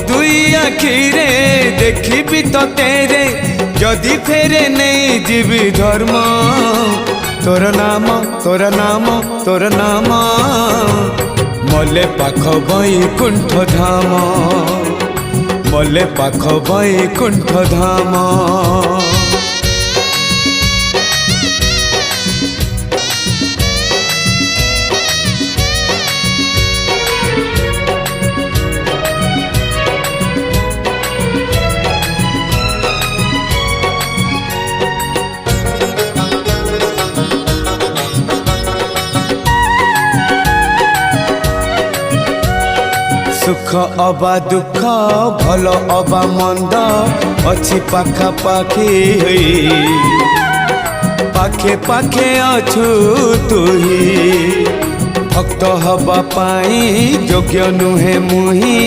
दुई आखिरे देखी तो तेरे जदि फेरे नहीं जीवी धर्म तोर नाम तोर नाम तोर नाम मले पाख बैकुंठ धाम मले पाख बैकुंठ धाम। सुख अबा दुख भल अबा मंद अच्छी पाखा पाखी पाखे पाखे अछु तुही भक्त हवा पाई योग्य नुहे मुही